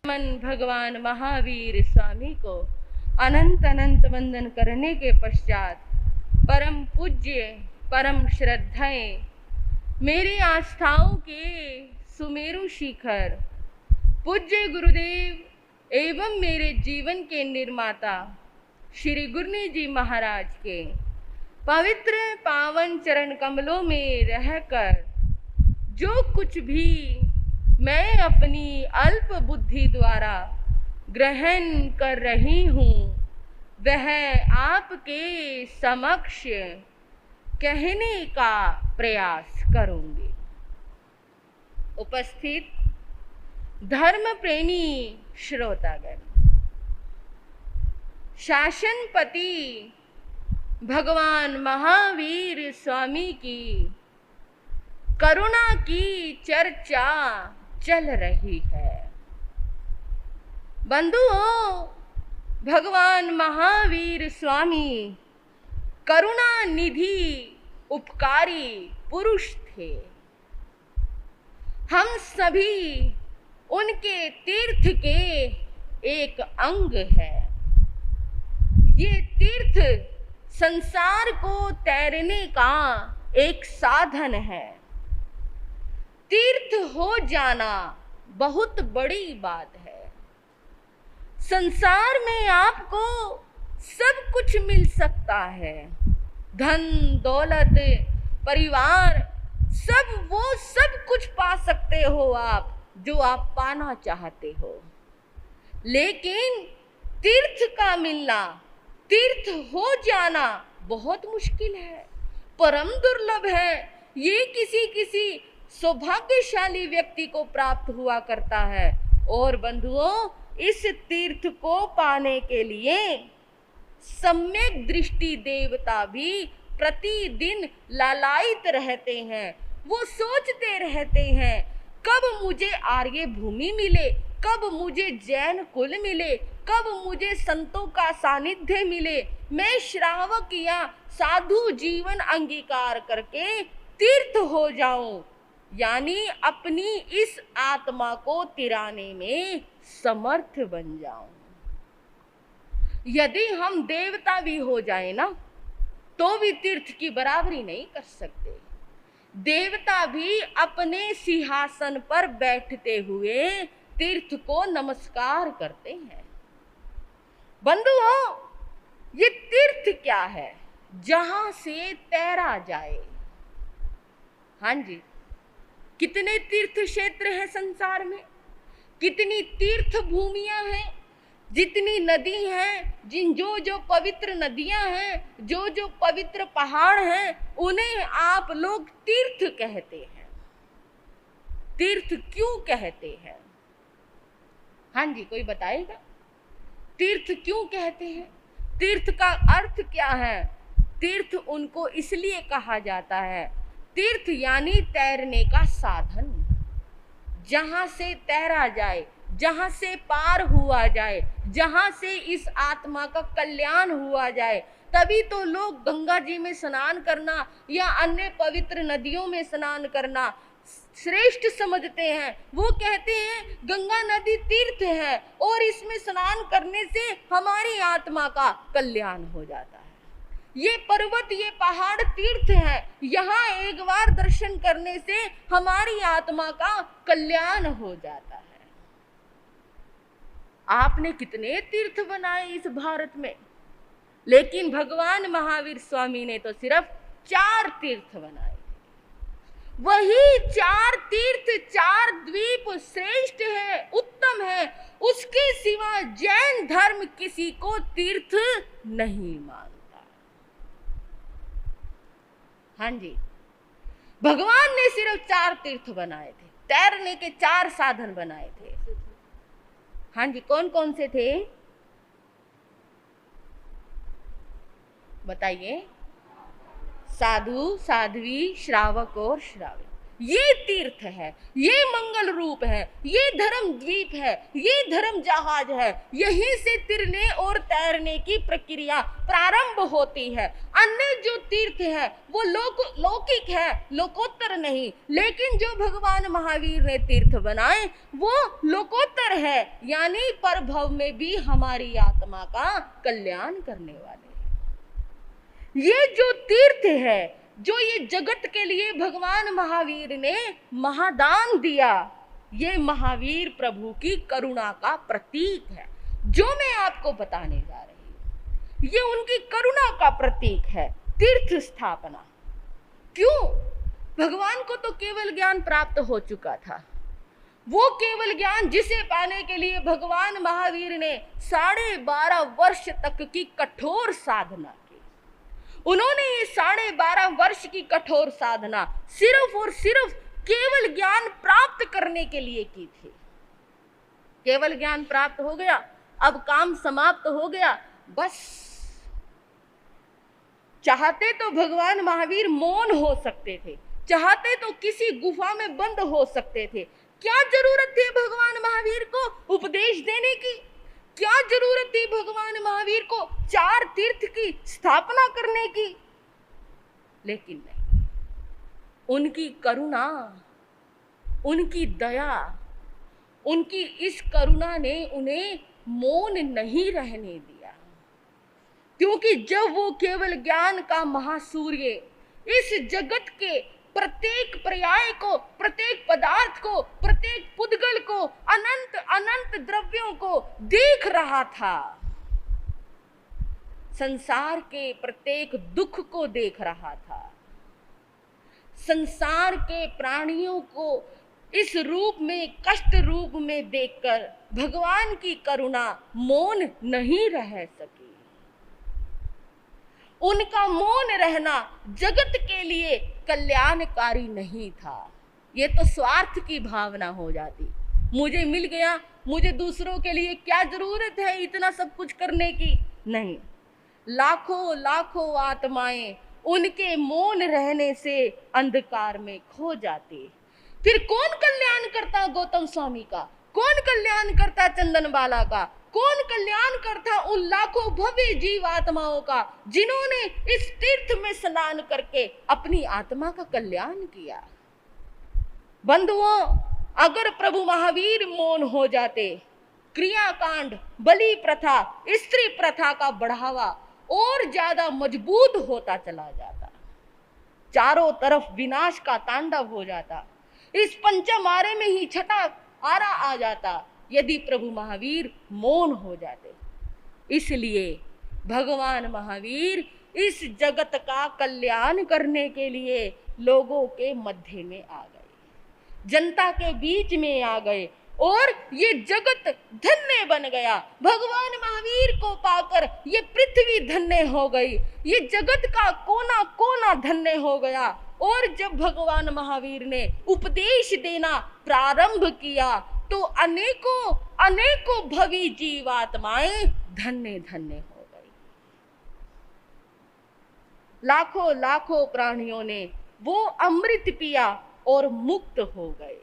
मन भगवान महावीर स्वामी को अनंत अनंत वंदन करने के पश्चात परम पूज्य परम श्रद्धाएं मेरी आस्थाओं के सुमेरु शिखर पूज्य गुरुदेव एवं मेरे जीवन के निर्माता श्री गुरनी जी महाराज के पवित्र पावन चरण कमलों में रहकर जो कुछ भी मैं अपनी अल्प बुद्धि द्वारा ग्रहण कर रही हूँ वह आपके समक्ष कहने का प्रयास करूँगी। उपस्थित धर्म प्रेमी श्रोतागण, शासनपति भगवान महावीर स्वामी की करुणा की चर्चा चल रही है। बंधुओं, भगवान महावीर स्वामी करुणा निधि उपकारी पुरुष थे। हम सभी उनके तीर्थ के एक अंग है। ये तीर्थ संसार को तैरने का एक साधन है। तीर्थ हो जाना बहुत बड़ी बात है। संसार में आपको सब कुछ मिल सकता है, धन दौलत परिवार सब कुछ पा सकते हो आप जो आप पाना चाहते हो, लेकिन तीर्थ का मिलना, तीर्थ हो जाना बहुत मुश्किल है, परम दुर्लभ है। ये किसी सौभाग्यशाली व्यक्ति को प्राप्त हुआ करता है। और बंधुओं, इस तीर्थ को पाने के लिए सम्यक दृष्टि देवता भी प्रतिदिन लालायित रहते हैं। वो सोचते रहते हैं कब मुझे आर्य भूमि मिले, कब मुझे जैन कुल मिले, कब मुझे संतों का सानिध्य मिले, मैं श्रावक या साधु जीवन अंगीकार करके तीर्थ हो जाऊं, यानी अपनी इस आत्मा को तिराने में समर्थ बन जाऊं। यदि हम देवता भी हो जाए ना तो भी तीर्थ की बराबरी नहीं कर सकते। देवता भी अपने सिंहासन पर बैठते हुए तीर्थ को नमस्कार करते हैं। बंधुओं, ये तीर्थ क्या है? जहां से तैरा जाए। हाँ जी, कितने तीर्थ क्षेत्र हैं संसार में, कितनी तीर्थ भूमियां हैं, जितनी नदी हैं, जो पवित्र नदियां हैं, जो पवित्र पहाड़ हैं, उन्हें आप लोग तीर्थ कहते हैं। तीर्थ क्यों कहते हैं? हाँ जी, कोई बताएगा तीर्थ क्यों कहते हैं? तीर्थ का अर्थ क्या है? तीर्थ उनको इसलिए कहा जाता है, तीर्थ यानी तैरने का साधन, जहां से तैरा जाए, जहां से पार हुआ जाए, जहां से इस आत्मा का कल्याण हुआ जाए। तभी तो लोग गंगा जी में स्नान करना या अन्य पवित्र नदियों में स्नान करना श्रेष्ठ समझते हैं। वो कहते हैं गंगा नदी तीर्थ है और इसमें स्नान करने से हमारी आत्मा का कल्याण हो जाता है। ये पर्वत, ये पहाड़ तीर्थ है, यहाँ एक बार दर्शन करने से हमारी आत्मा का कल्याण हो जाता है। आपने कितने तीर्थ बनाए इस भारत में, लेकिन भगवान महावीर स्वामी ने तो सिर्फ 4 तीर्थ बनाए। वही 4 तीर्थ, 4 द्वीप श्रेष्ठ है, उत्तम है। उसके सिवा जैन धर्म किसी को तीर्थ नहीं मानता। हाँ जी, भगवान ने सिर्फ 4 तीर्थ बनाए थे, तैरने के 4 साधन बनाए थे। हाँ जी, कौन कौन से थे बताइए? साधु, साध्वी, श्रावक और श्राविक। ये तीर्थ है, ये मंगल रूप है, ये धर्म द्वीप है, ये धर्म जहाज है। यहीं से तिरने और तैरने की प्रक्रिया प्रारंभ होती है। अन्य जो तीर्थ है वो लौकिक है, लोकोत्तर नहीं। लेकिन जो भगवान महावीर ने तीर्थ बनाए वो लोकोत्तर है, यानी परभव में भी हमारी आत्मा का कल्याण करने वाले। ये जो तीर्थ है, जो ये जगत के लिए भगवान महावीर ने महादान दिया, ये महावीर प्रभु की करुणा का प्रतीक है। जो मैं आपको बताने जा रही हूं, ये उनकी करुणा का प्रतीक है। तीर्थ स्थापना क्यों? भगवान को तो केवल ज्ञान प्राप्त हो चुका था। वो केवल ज्ञान जिसे पाने के लिए भगवान महावीर ने 12.5 वर्ष तक की कठोर साधना, उन्होंने ये 12.5 वर्ष की कठोर साधना सिर्फ और सिर्फ केवल ज्ञान प्राप्त करने के लिए की थी। केवल ज्ञान प्राप्त हो गया, अब काम समाप्त हो गया, बस। चाहते तो भगवान महावीर मौन हो सकते थे, चाहते तो किसी गुफा में बंद हो सकते थे। क्या जरूरत थी भगवान महावीर को उपदेश देने की? क्या जरूरत थी भगवान महावीर को 4 तीर्थ की स्थापना करने की? लेकिन नहीं, उनकी करुणा, उनकी दया, उनकी इस करुणा ने उन्हें मौन नहीं रहने दिया। क्योंकि जब वो केवल ज्ञान का महासूर्य इस जगत के प्रत्येक पर्याय को, प्रत्येक पदार्थ को, प्रत्येक पुद्गल को, अनंत अनंत द्रव्यों को देख रहा था, संसार के प्रत्येक दुख को देख रहा था, संसार के प्राणियों को इस रूप में, कष्ट रूप में देखकर भगवान की करुणा मौन नहीं रह सकी। उनका मौन रहना जगत के लिए कल्याणकारी नहीं था। ये तो स्वार्थ की भावना हो जाती, मुझे मिल गया, मुझे दूसरों के लिए क्या जरूरत है इतना सब कुछ करने की? नहीं, लाखों लाखों आत्माएं उनके मौन रहने से अंधकार में खो जाती। फिर कौन कल्याण करता गौतम स्वामी का? कौन कल्याण करता चंदन बाला का? कौन कल्याण करता उन लाखों भव्य जीव आत्माओं का जिन्होंने इस तीर्थ में स्नान करके अपनी आत्मा का कल्याण किया? बंधुओं, अगर प्रभु महावीर मौन हो जाते, क्रियाकांड, बलि प्रथा, स्त्री प्रथा का बढ़ावा और ज्यादा मजबूत होता चला जाता, चारों तरफ विनाश का तांडव हो जाता, इस पंचम आरे में ही छठा आरा आ जाता यदि प्रभु महावीर मौन हो जाते। इसलिए भगवान महावीर इस जगत का कल्याण करने के लिए लोगों के मध्य में आ गए, जनता के बीच में आ गए और ये जगत धन्य बन गया। भगवान महावीर को पाकर ये पृथ्वी धन्य हो गई, ये जगत का कोना कोना धन्य हो गया। और जब भगवान महावीर ने उपदेश देना प्रारंभ किया तो अनेकों अनेकों भवी जीवात्माएं धन्य धन्य हो गई। लाखों लाखों प्राणियों ने वो अमृत पिया और मुक्त हो गए।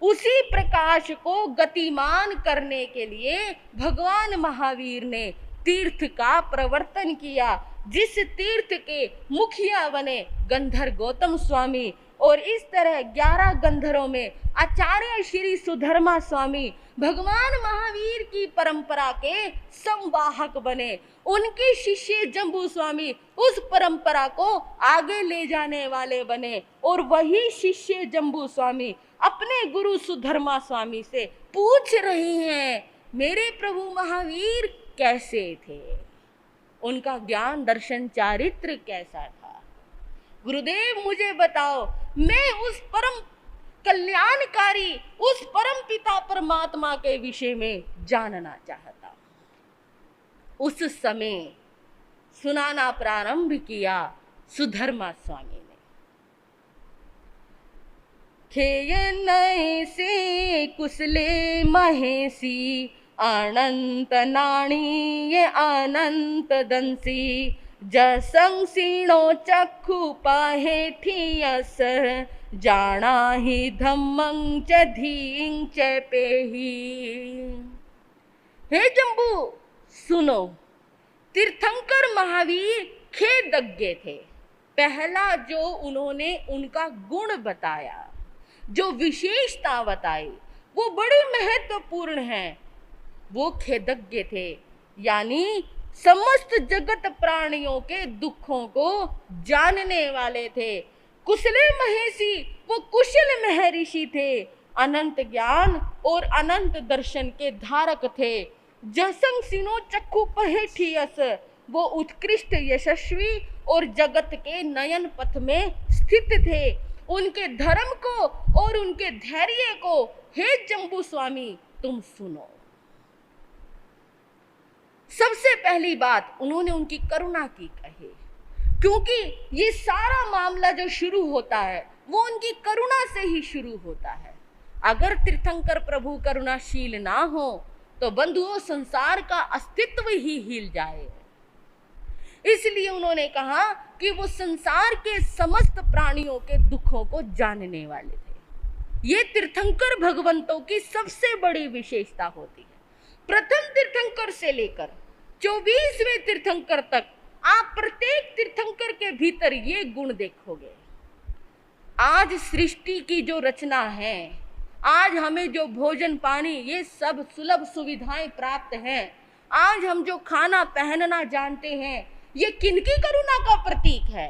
उसी प्रकाश को गतिमान करने के लिए भगवान महावीर ने तीर्थ का प्रवर्तन किया, जिस तीर्थ के मुखिया बने गंधर गौतम स्वामी, और इस तरह 11 गंधरों में आचार्य श्री सुधर्मा स्वामी भगवान महावीर की परंपरा के संवाहक बने। उनके शिष्य जंबू स्वामी उस परंपरा को आगे ले जाने वाले बने, और वही शिष्य जंबू स्वामी अपने गुरु सुधर्मा स्वामी से पूछ रहे हैं, मेरे प्रभु महावीर कैसे थे? उनका ज्ञान दर्शन चारित्र कैसा था? गुरुदेव मुझे बताओ, मैं उस परम कल्याणकारी, उस परम पिता परमात्मा के विषय में जानना चाहता हूं। उस समय सुनाना प्रारंभ किया सुधर्मा स्वामी ने। खेय नय से कुशले महेशी, अनंत नाणी ये अनंत दंसी, जसंग सीणो चक्षु पाहे ठियस, जाना ही धम्मं च धीं च पेहि। हे जम्बू सुनो, तीर्थंकर महावीर खेदज्ञ थे। पहला जो उन्होंने उनका गुण बताया, जो विशेषता बताई, वो बड़ी महत्वपूर्ण है। वो खेदज्ञ थे, यानी समस्त जगत प्राणियों के दुखों को जानने वाले थे। कुशले महेशी, वो कुशल महर्षि थे। अनंत ज्ञान और अनंत दर्शन के धारक थे। जसंग सिनो चक्षु पहेठियस, वो उत्कृष्ट यशस्वी और जगत के नयन पथ में स्थित थे। उनके धर्म को और उनके धैर्य को हे जम्बू स्वामी तुम सुनो। सबसे पहली बात उन्होंने उनकी करुणा की कही, क्योंकि ये सारा मामला जो शुरू होता है वो उनकी करुणा से ही शुरू होता है। अगर तीर्थंकर प्रभु करुणाशील ना हो तो बंधुओं संसार का अस्तित्व ही हिल जाए। इसलिए उन्होंने कहा कि वो संसार के समस्त प्राणियों के दुखों को जानने वाले थे। ये तीर्थंकर भगवंतों की सबसे बड़ी विशेषता होती है। प्रथम तीर्थंकर से लेकर 24वें तीर्थंकर तक आप प्रत्येक तीर्थंकर के भीतर ये गुण देखोगे। आज सृष्टि की जो रचना है, आज हमें जो भोजन पानी ये सब सुलभ सुविधाएं प्राप्त हैं, आज हम जो खाना पहनना जानते हैं, ये किनकी करुणा का प्रतीक है?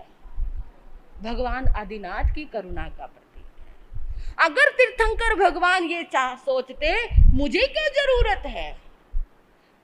भगवान आदिनाथ की करुणा का प्रतीक है। अगर तीर्थंकर भगवान ये सोचते मुझे क्या जरूरत है,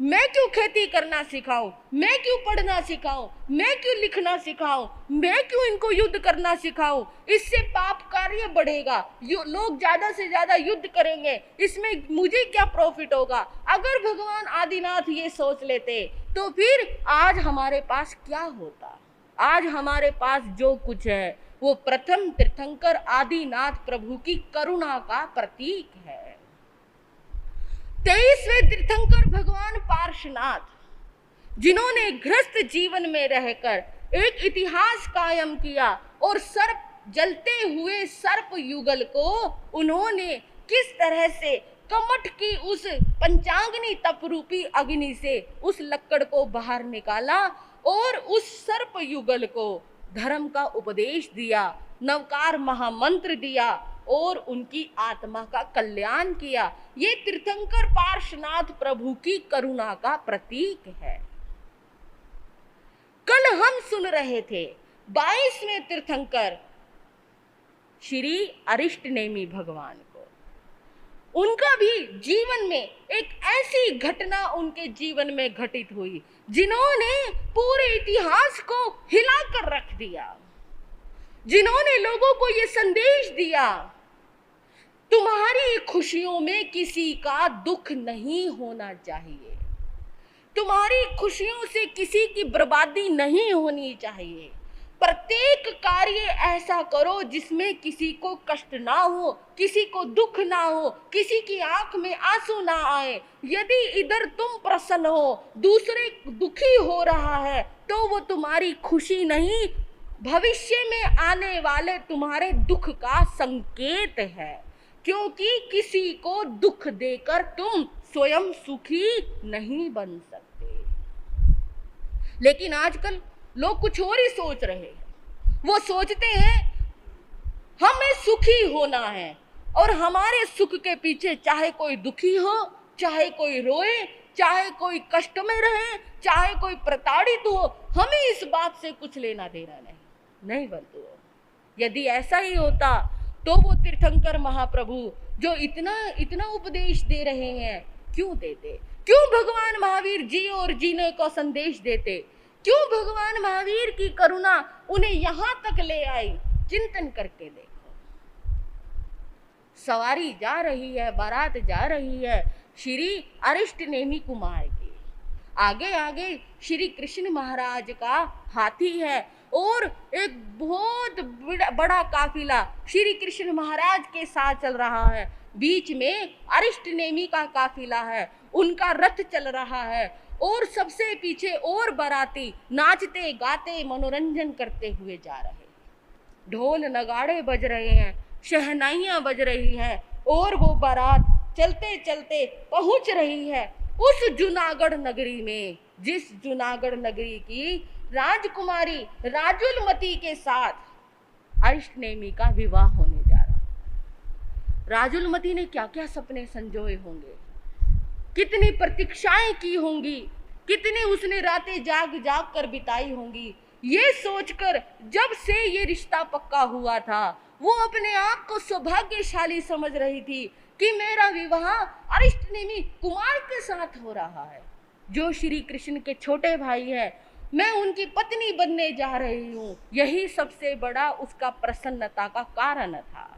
मैं क्यों खेती करना सिखाऊं, मैं क्यों पढ़ना सिखाऊं, मैं क्यों लिखना सिखाऊं, मैं क्यों इनको युद्ध करना सिखाऊं, इससे पाप कार्य बढ़ेगा, लोग ज्यादा से ज्यादा युद्ध करेंगे, इसमें मुझे क्या प्रॉफिट होगा। अगर भगवान आदिनाथ ये सोच लेते तो फिर आज हमारे पास क्या होता? आज हमारे पास जो कुछ है वो प्रथम तीर्थंकर आदिनाथ प्रभु की करुणा का प्रतीक है। 23वें तीर्थंकर भगवान पार्श्वनाथ, जिन्होंने गृहस्थ जीवन में रहकर एक इतिहास कायम किया और सर्प जलते हुए सर्प युगल को उन्होंने किस तरह से कमठ की उस पंचाग्नि तपरूपी अग्नि से उस लक्कड़ को बाहर निकाला और उस सर्प युगल को धर्म का उपदेश दिया, नवकार महामंत्र दिया और उनकी आत्मा का कल्याण किया। ये तीर्थंकर पार्श्वनाथ प्रभु की करुणा का प्रतीक है। कल हम सुन रहे थे 22वें तीर्थंकर श्री अरिष्टनेमी भगवान को, उनका भी जीवन में एक ऐसी घटना उनके जीवन में घटित हुई जिन्होंने पूरे इतिहास को हिलाकर रख दिया, जिन्होंने लोगों को ये संदेश दिया, तुम्हारी खुशियों में किसी का दुख नहीं होना चाहिए, तुम्हारी खुशियों से किसी की बर्बादी नहीं होनी चाहिए। प्रत्येक कार्य ऐसा करो जिसमें किसी को कष्ट ना हो, किसी को दुख ना हो, किसी की आंख में आंसू ना आए। यदि इधर तुम प्रसन्न हो, दूसरे दुखी हो रहा है, तो वो तुम्हारी खुशी नहीं, भविष्य में आने वाले तुम्हारे दुख का संकेत है, क्योंकि किसी को दुख देकर तुम स्वयं सुखी नहीं बन सकते। लेकिन आजकल लोग कुछ और ही सोच रहे हैं। वो सोचते हैं हमें सुखी होना है और हमारे सुख के पीछे चाहे कोई दुखी हो, चाहे कोई रोए, चाहे कोई कष्ट में रहे, चाहे कोई प्रताड़ित हो, हमें इस बात से कुछ लेना देना नहीं बंधुओं। यदि ऐसा ही होता तो वो तीर्थंकर महाप्रभु जो इतना उपदेश दे रहे हैं क्यों देते? क्यों भगवान महावीर जी और जीने को संदेश देते? क्यों भगवान महावीर की करुणा उन्हें यहां तक ले आई? चिंतन करके देखो। सवारी जा रही है, बारात जा रही है श्री अरिष्टनेमी कुमार की, आगे आगे श्री कृष्ण महाराज का हाथी है और एक बहुत बड़ा काफिला श्री कृष्ण महाराज के साथ चल रहा है। बीच में अरिष्टनेमी का काफिला है, उनका रथ चल रहा है और सबसे पीछे और बाराती नाचते गाते मनोरंजन करते हुए जा रहे हैं। ढोल नगाड़े बज रहे हैं, शहनाइयां बज रही हैं और वो बारात चलते चलते पहुंच रही है उस जूनागढ़ नगरी में, जिस जूनागढ़ नगरी की राजकुमारी राजुलमती के साथ अरिष्टनेमी का विवाह होने जा रहा। राजुलमती ने क्या क्या सपने संजोए होंगे, कितनी प्रतीक्षाएं की होंगी, कितनी उसने रातें जाग जाग कर बिताई होंगी। ये सोचकर जब से ये रिश्ता पक्का हुआ था, वो अपने आप को सौभाग्यशाली समझ रही थी कि मेरा विवाह अरिष्टनेमी कुमार के साथ हो रहा है, जो श्री कृष्ण के छोटे भाई है। मैं उनकी पत्नी बनने जा रही हूँ। यही सबसे बड़ा उसका प्रसन्नता का कारण था।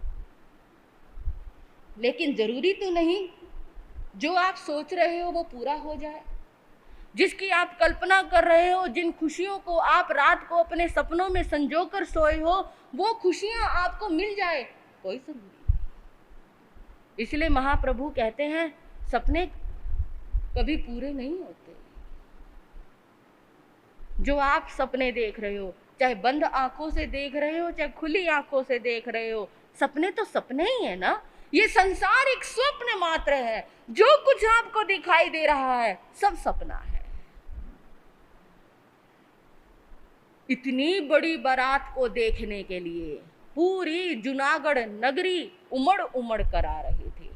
लेकिन जरूरी तो नहीं जो आप सोच रहे हो वो पूरा हो जाए, जिसकी आप कल्पना कर रहे हो, जिन खुशियों को आप रात को अपने सपनों में संजो कर सोए हो, वो खुशियां आपको मिल जाए, कोई जरूरी नहीं। इसलिए महाप्रभु कहते हैं सपने कभी पूरे नहीं होते। जो आप सपने देख रहे हो, चाहे बंद आंखों से देख रहे हो चाहे खुली आंखों से देख रहे हो, सपने तो सपने ही है ना। ये संसार एक स्वप्न मात्र है। जो कुछ आपको दिखाई दे रहा है सब सपना है। इतनी बड़ी बारात को देखने के लिए पूरी जूनागढ़ नगरी उमड़ उमड़ कर आ रही थी।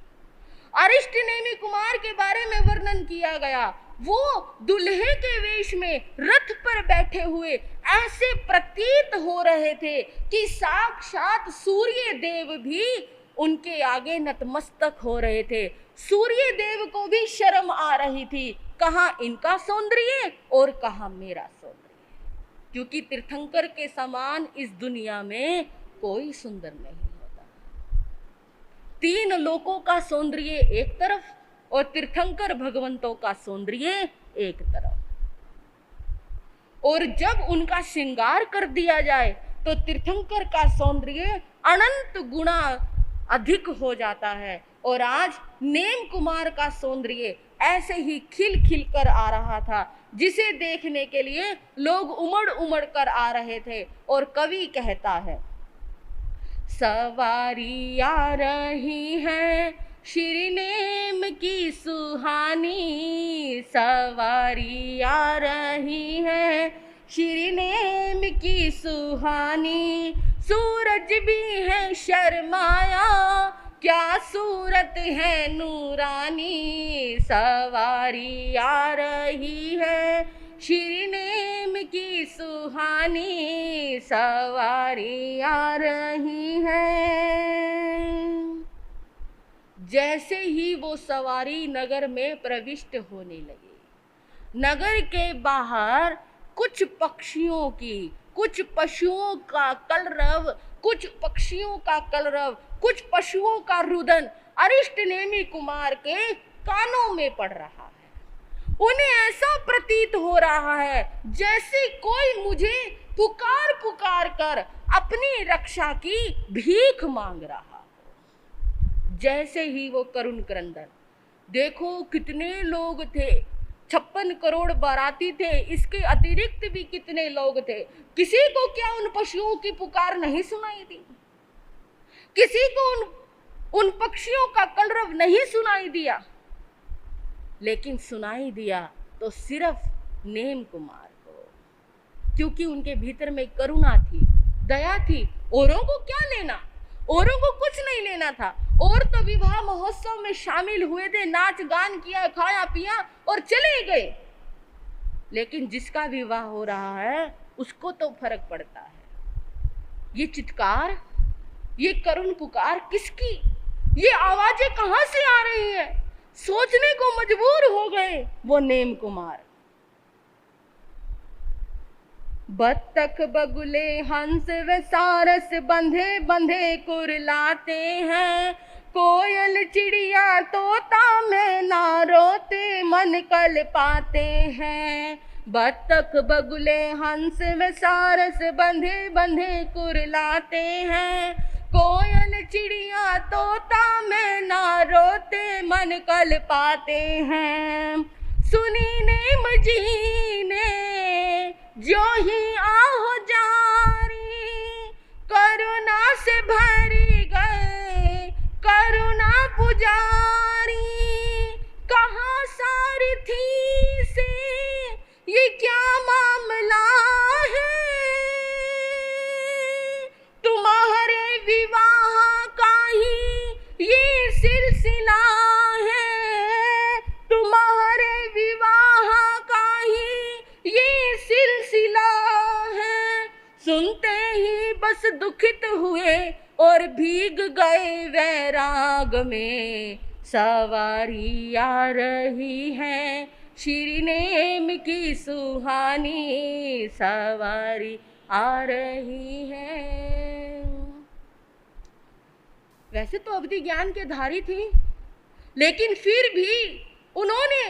अरिष्टनेमी कुमार के बारे में वर्णन किया गया। वो दुल्हे के वेश में रथ पर बैठे हुए ऐसे प्रतीत हो रहे थे कि साक्षात सूर्य देव भी उनके आगे नतमस्तक हो रहे थे। सूर्य देव को भी शर्म आ रही थी, कहाँ इनका सौंदर्य और कहाँ मेरा सौंदर्य, क्योंकि तीर्थंकर के समान इस दुनिया में कोई सुंदर नहीं होता। तीन लोकों का सौंदर्य एक तरफ और तीर्थंकर भगवंतों का सौंदर्य एक तरफ। और जब उनका श्रृंगार कर दिया जाए तो तीर्थंकर का सौंदर्य अनंत गुना अधिक हो जाता है। और आज नेम कुमार का सौंदर्य ऐसे ही खिल खिल कर आ रहा था, जिसे देखने के लिए लोग उमड़ उमड़ कर आ रहे थे। और कवि कहता है, सवारी आ रही है श्री नेम की सुहानी, सवारी आ रही है श्री नेम की सुहानी, सूरज भी है शर्माया क्या सूरत है नूरानी, सवारी आ रही है श्री नेम की सुहानी, सवारी आ रही है। जैसे ही वो सवारी नगर में प्रविष्ट होने लगी, नगर के बाहर कुछ पक्षियों की, कुछ पशुओं का कलरव, कुछ पक्षियों का कलरव, कुछ पशुओं का रुदन अरिष्टनेमी कुमार के कानों में पड़ रहा है। उन्हें ऐसा प्रतीत हो रहा है जैसे कोई मुझे पुकार पुकार कर अपनी रक्षा की भीख मांग रहा हो। जैसे ही वो करुण क्रंदन, देखो कितने लोग थे, 56 करोड़ बाराती थे, इसके अतिरिक्त भी कितने लोग थे। किसी को क्या उन पशुओं की पुकार नहीं सुनाई दी? किसी को उन पक्षियों का कलरव नहीं सुनाई दिया? लेकिन सुनाई दिया तो सिर्फ नेम कुमार को, क्योंकि उनके भीतर में करुणा थी, दया थी। औरों को क्या लेना, औरों को कुछ नहीं लेना था। और तो विवाह महोत्सव में शामिल हुए थे, नाच गान किया, खाया पिया और चले गए। लेकिन जिसका विवाह हो रहा है उसको तो फर्क पड़ता है। ये चित्कार, ये करुण पुकार किसकी, ये आवाजें कहां से आ रही है? सोचने को मजबूर हो गए वो नेम कुमार। बत्तख बगुले हंस व सारस बंधे बंधे कुरलाते हैं, कोयल चिड़िया तोता मैना रोते मन कल पाते हैं। बत्तख बगुले हंस व सारस बंधे बंधे कुरलाते हैं, कोयल चिड़िया तोता मैना रोते मन कल पाते हैं। सुनी नेम जी ने जो ही आहो जारी, करुणा से भरी गए करुणा पुजारी कहाँ सारथी से, ये क्या मामला है, तुम्हारे विवाह का ही ये सिलसिला है, तुम्हारे विवाह का ही ये सिलसिला है। सुनते ही बस दुखित हुए और भीग गए वैराग में, सवारी आ रही है श्री नेम की सुहानी, सवारी आ रही है। वैसे तो अवधि ज्ञान के धारी थी, लेकिन फिर भी उन्होंने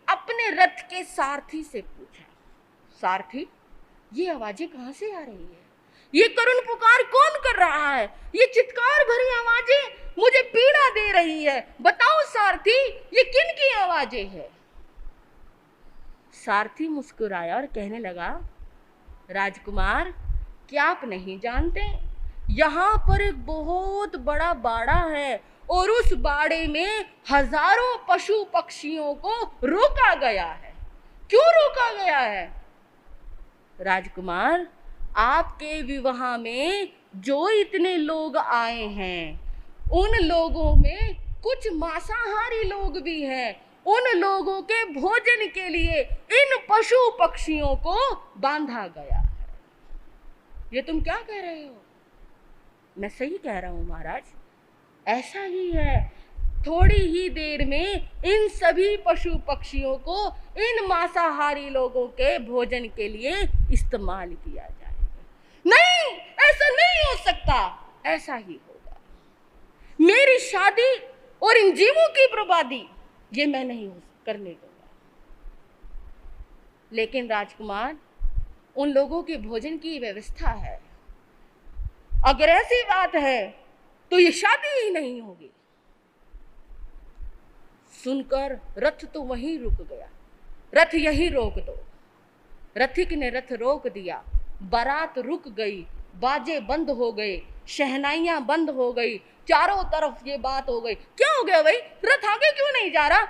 अपने रथ के सारथी से पूछा, सारथी ये आवाजें कहाँ से आ रही है, ये करुण पुकार कौन कर रहा है, ये चित्कार भरी आवाजें मुझे पीड़ा दे रही है, बताओ सारथी ये किन की आवाजें हैं। सारथी मुस्कुराया और कहने लगा, राजकुमार क्या आप नहीं जानते, यहाँ पर एक बहुत बड़ा बाड़ा है और उस बाड़े में हजारों पशु पक्षियों को रोका गया है। क्यों रोका गया है? राजकुमार आपके विवाह में जो इतने लोग आए हैं, उन लोगों में कुछ मांसाहारी लोग भी हैं, उन लोगों के भोजन के लिए इन पशु पक्षियों को बांधा गया है। ये तुम क्या कह रहे हो? मैं सही कह रहा हूं महाराज, ऐसा ही है। थोड़ी ही देर में इन सभी पशु पक्षियों को इन मांसाहारी लोगों के भोजन के लिए इस्तेमाल किया जाएगा। नहीं, ऐसा नहीं हो सकता, ऐसा ही होगा। मेरी शादी और इन जीवों की बर्बादी ये मैं नहीं करने दूंगा। लेकिन राजकुमार उन लोगों के भोजन की व्यवस्था है, अगर ऐसी बात है तो ये शादी ही नहीं होगी। सुनकर रथ तो वहीं रुक गया, रथ यहीं रोक दो। रथिक ने रथ रोक दिया, बारात रुक गई, बाजे बंद हो गए, शहनाइयां बंद हो गई, चारों तरफ ये बात हो गई, क्या हो गया भाई, रथ आगे क्यों नहीं जा रहा,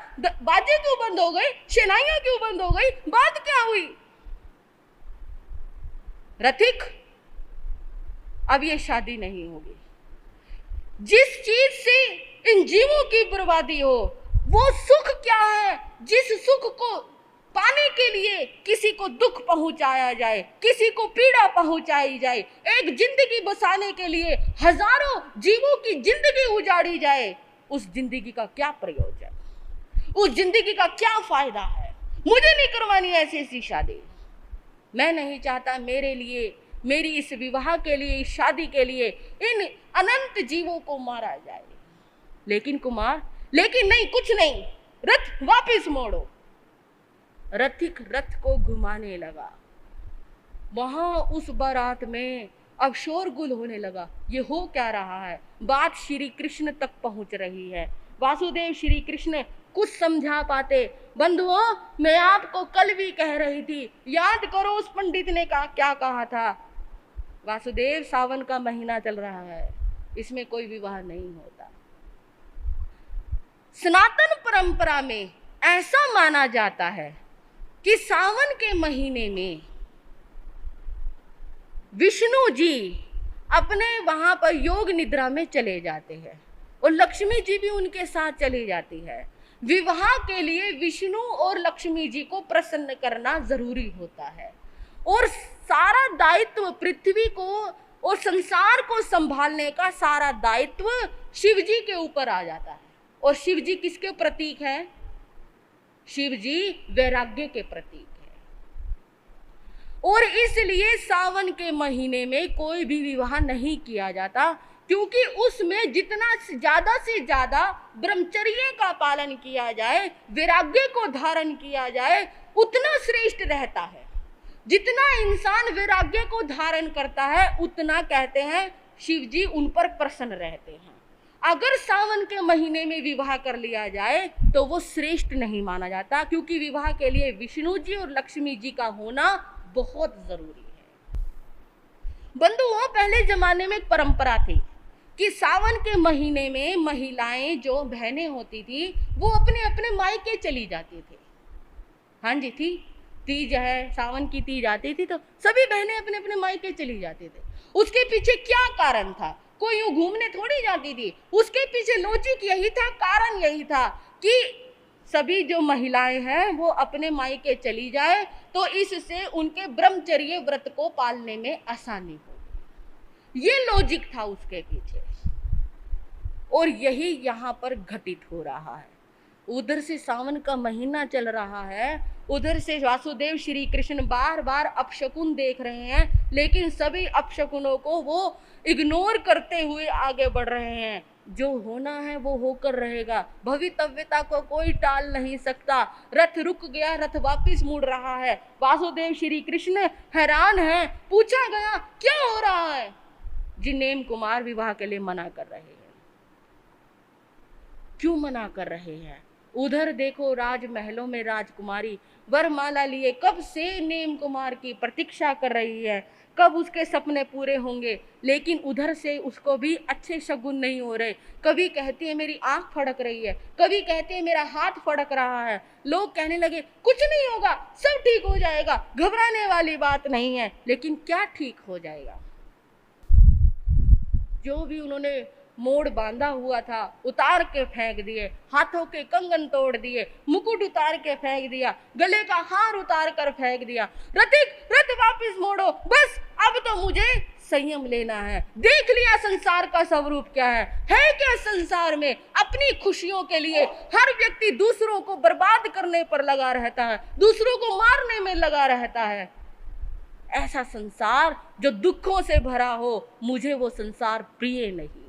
बाजे क्यों बंद हो गए, शहनाइयां क्यों बंद हो गई, बात क्या हुई? रथिक अब ये शादी नहीं होगी। जिस चीज से इन जीवों की बर्बादी हो, वो सुख क्या है जिस सुख को पाने के लिए किसी को दुख पहुंचाया जाए, किसी को पीड़ा पहुंचाई जाए, एक जिंदगी बसाने के लिए हजारों जीवों की जिंदगी उजाड़ी जाए, उस जिंदगी का क्या प्रयोजन, उस जिंदगी का क्या फायदा है? मुझे नहीं करवानी ऐसी शादी। मैं नहीं चाहता मेरे लिए, मेरी इस विवाह के लिए, इस शादी के लिए इन अनंत जीवों को मारा जाए। लेकिन कुमार, लेकिन नहीं, कुछ नहीं, रथ वापस मोड़ो। रथिक रथ को घुमाने लगा। वहां उस बारात में अब शोरगुल होने लगा। ये हो क्या रहा है? बात श्री कृष्ण तक पहुंच रही है। वासुदेव श्री कृष्ण कुछ समझा पाते। बंधुओं, मैं आपको कल भी कह रही थी, याद करो उस पंडित ने क्या कहा था। वासुदेव, सावन का महीना चल रहा है, इसमें कोई विवाह नहीं होता। सनातन परंपरा में ऐसा माना जाता है कि सावन के महीने में विष्णु जी अपने वहां पर योग निद्रा में चले जाते हैं और लक्ष्मी जी भी उनके साथ चली जाती है। विवाह के लिए विष्णु और लक्ष्मी जी को प्रसन्न करना जरूरी होता है और सारा दायित्व पृथ्वी को और संसार को संभालने का सारा दायित्व शिव जी के ऊपर आ जाता है। और शिव जी किसके प्रतीक हैं? शिव जी वैराग्य के प्रतीक है। और इसलिए सावन के महीने में कोई भी विवाह नहीं किया जाता, क्योंकि उसमें जितना ज्यादा से ज्यादा ब्रह्मचर्य का पालन किया जाए, वैराग्य को धारण किया जाए, उतना श्रेष्ठ रहता है। जितना इंसान वैराग्य को धारण करता है, उतना कहते हैं शिव जी उन पर प्रसन्न रहते हैं। अगर सावन के महीने में विवाह कर लिया जाए तो वो श्रेष्ठ नहीं माना जाता, क्योंकि विवाह के लिए विष्णु जी और लक्ष्मी जी का होना बहुत जरूरी है। बंधुओं, पहले जमाने में एक परंपरा थी। कि सावन के महीने में महिलाएं जो बहनें होती थी वो अपने अपने मायके चली जाती थी। हाँ जी, थी तीज है, सावन की तीज आती थी तो सभी बहनें अपने अपने मायके चली जाती थी। उसके पीछे क्या कारण था? कोई यूं घूमने थोड़ी जाती थी, उसके पीछे लॉजिक यही था, कारण यही था कि सभी जो महिलाएं हैं वो अपने मायके चली जाए तो इससे उनके ब्रह्मचर्य व्रत को पालने में आसानी हो। ये लॉजिक था उसके पीछे, और यही यहाँ पर घटित हो रहा है। उधर से सावन का महीना चल रहा है, उधर से वासुदेव श्री कृष्ण बार बार अपशकुन देख रहे हैं, लेकिन सभी अपशकुनों को वो इग्नोर करते हुए आगे बढ़ रहे हैं। जो होना है वो होकर रहेगा, भवितव्यता को कोई टाल नहीं सकता। रथ रुक गया, रथ वापिस मुड़ रहा है। वासुदेव श्री कृष्ण हैरान हैं। पूछा गया क्या हो रहा है? जी नेम कुमार विवाह के लिए मना कर रहे हैं। क्यों मना कर रहे हैं? उधर देखो राजमहलों में राजकुमारी वरमाला लिए कब से नेम कुमार की प्रतीक्षा कर रही है, कब उसके सपने पूरे होंगे, लेकिन उधर से उसको भी अच्छे शगुन नहीं हो रहे। कभी कहती है मेरी आंख फड़क रही है, कभी कहते हैं मेरा हाथ फड़क रहा है। लोग कहने लगे कुछ नहीं होगा, सब ठीक हो जाएगा, घबराने वाली बात नहीं है। लेकिन क्या ठीक हो जाएगा? जो भी उन्होंने मोड़ बांधा हुआ था उतार के फेंक दिए, हाथों के कंगन तोड़ दिए, मुकुट उतार के फेंक दिया, गले का हार उतार कर फेंक दिया। रथ वापस मोड़ो, बस अब तो मुझे संयम लेना है। देख लिया संसार का स्वरूप क्या है क्या संसार में? अपनी खुशियों के लिए हर व्यक्ति दूसरों को बर्बाद करने पर लगा रहता है, दूसरों को मारने में लगा रहता है। ऐसा संसार जो दुखों से भरा हो, मुझे वो संसार प्रिय नहीं है।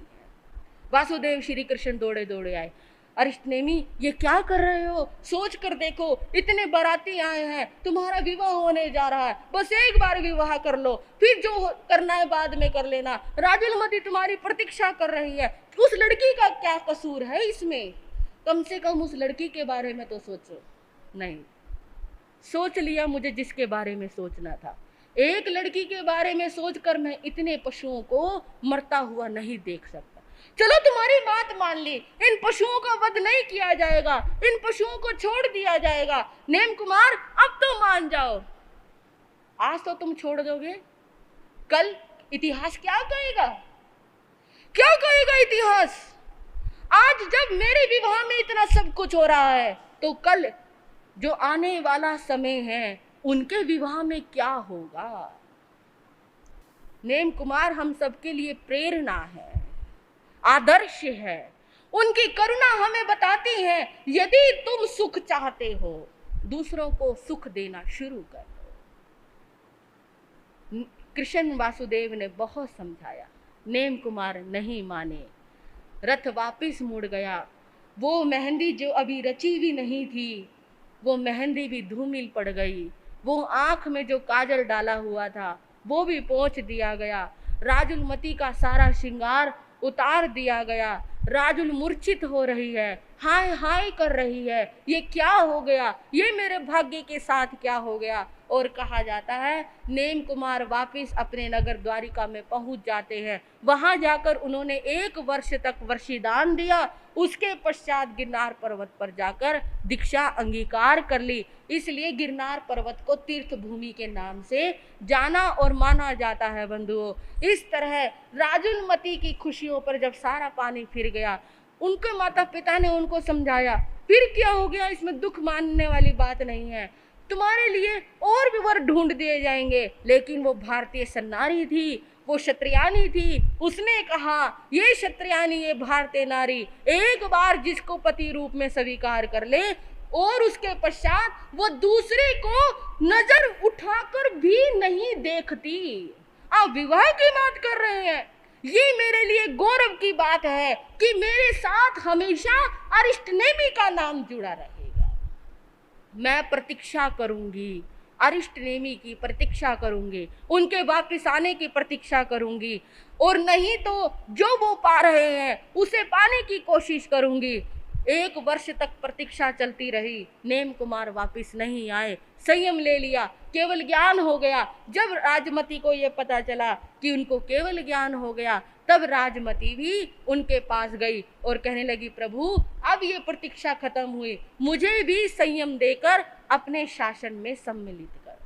वासुदेव श्री कृष्ण दौड़े दौड़े आए। अरिष्टनेमी ये क्या कर रहे हो? सोच कर देखो, इतने बाराती आए हैं, तुम्हारा विवाह होने जा रहा है, बस एक बार विवाह कर लो, फिर जो करना है बाद में कर लेना। राजुलमती तुम्हारी प्रतीक्षा कर रही है। उस लड़की का क्या कसूर है इसमें? कम से कम उस लड़की के बारे में तो सोचो। नहीं, सोच लिया मुझे जिसके बारे में सोचना था। एक लड़की के बारे में सोचकर मैं इतने पशुओं को मरता हुआ नहीं देख सकता। चलो तुम्हारी बात मान ली, इन पशुओं का वध नहीं किया जाएगा, इन पशुओं को छोड़ दिया जाएगा। नेम कुमार अब तो मान जाओ। आज तो तुम छोड़ दोगे, कल इतिहास क्या कहेगा? क्या कहेगा इतिहास? आज जब मेरे विवाह में इतना सब कुछ हो रहा है, तो कल जो आने वाला समय है उनके विवाह में क्या होगा? नेम कुमार हम सबके लिए प्रेरणा है, आदर्श है। उनकी करुणा हमें बताती है यदि तुम सुख चाहते हो, दूसरों को सुख देना शुरू कर दो। कृष्ण वासुदेव ने बहुत समझाया, नेम कुमार नहीं माने। रथ वापिस मुड़ गया। वो मेहंदी जो अभी रची भी नहीं थी, वो मेहंदी भी धूमिल पड़ गई। वो आंख में जो काजल डाला हुआ था वो भी पोंछ दिया गया। राजुलमती का सारा श्रृंगार उतार दिया गया। राजुल मूर्छित हो रही है, हाय हाय कर रही है, ये क्या हो गया, ये मेरे भाग्य के साथ क्या हो गया। और कहा जाता है नेम कुमार वापिस अपने नगर द्वारिका में पहुंच जाते हैं। वहां जाकर उन्होंने 1 वर्ष तक वर्षिदान दिया। उसके पश्चात गिरनार पर्वत पर जाकर दीक्षा अंगीकार कर ली। इसलिए गिरनार पर्वत को तीर्थ भूमि के नाम से जाना और माना जाता है बंधुओं। इस तरह राजुलमती की खुशियों पर जब सारा पानी फिर गया, उनके माता पिता ने उनको समझाया, फिर क्या हो गया, इसमें दुख मानने वाली बात नहीं है, तुम्हारे लिए और भी वर ढूंढ दिए जाएंगे। लेकिन वो भारतीय सन्नारी थी, वो क्षत्रियानी थी। उसने कहा ये क्षत्रियानी, ये भारतीय नारी एक बार जिसको पति रूप में स्वीकार कर ले और उसके पश्चात वो दूसरे को नजर उठाकर भी नहीं देखती। आप विवाह की बात कर रहे हैं। ये मेरे लिए गौरव की बात है कि मेरे साथ हमेशा अरिष्टनेमी का नाम जुड़ा रहेगा। मैं प्रतीक्षा करूंगी, अरिष्टनेमी की प्रतीक्षा करूंगी, उनके वापिस आने की प्रतीक्षा करूंगी, और नहीं तो जो वो पा रहे हैं उसे पाने की कोशिश करूंगी। 1 वर्ष तक प्रतीक्षा चलती रही, नेम कुमार वापस नहीं आए। संयम ले लिया, केवल ज्ञान हो गया। जब राजमती को ये पता चला कि उनको केवल ज्ञान हो गया, तब राजमती भी उनके पास गई और कहने लगी, प्रभु अब ये प्रतीक्षा खत्म हुई, मुझे भी संयम देकर अपने शासन में सम्मिलित कर।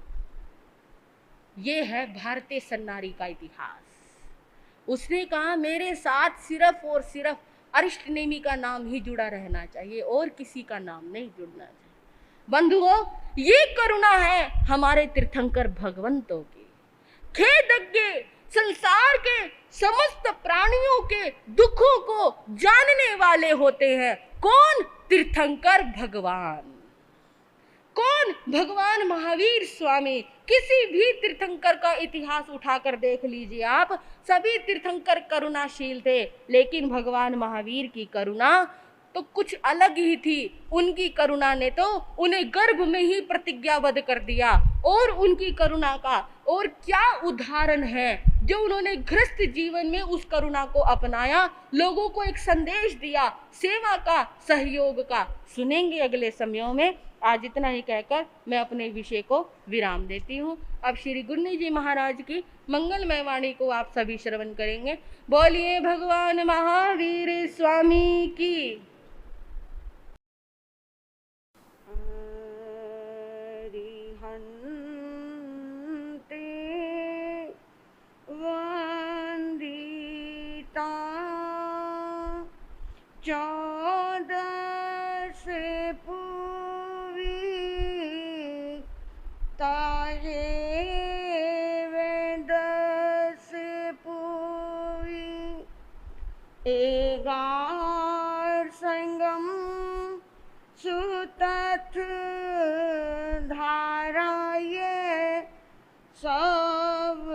ये है भारतीय सन्नारी का इतिहास। उसने कहा मेरे साथ सिर्फ और सिर्फ अरिष्ट नेमी का नाम ही जुड़ा रहना चाहिए और किसी का नाम नहीं जुड़ना चाहिए। बंधुओं, ये करुणा है हमारे तीर्थंकर भगवंतों की। खेदज्ञ संसार के समस्त प्राणियों के दुखों को जानने वाले होते हैं। कौन? तीर्थंकर भगवान। कौन? भगवान महावीर स्वामी। किसी भी तीर्थंकर का इतिहास उठाकर देख लीजिए आप, सभी तीर्थंकर करुणाशील थे, लेकिन भगवान महावीर की करुणा तो कुछ अलग ही थी। उनकी करुणा ने तो उन्हें गर्भ में ही प्रतिज्ञाबद्ध कर दिया। और उनकी करुणा का और क्या उदाहरण है जो उन्होंने गृहस्थ जीवन में उस करुणा को अपनाया, लोगों को एक संदेश दिया, सेवा का, सहयोग का। सुनेंगे अगले समयों में। आज इतना ही कहकर मैं अपने विषय को विराम देती हूँ। अब श्री गुरनी जी महाराज की मंगलमय वाणी को आप सभी श्रवण करेंगे। बोलिए भगवान महावीर स्वामी की। संगम सुतथ धारा ये सब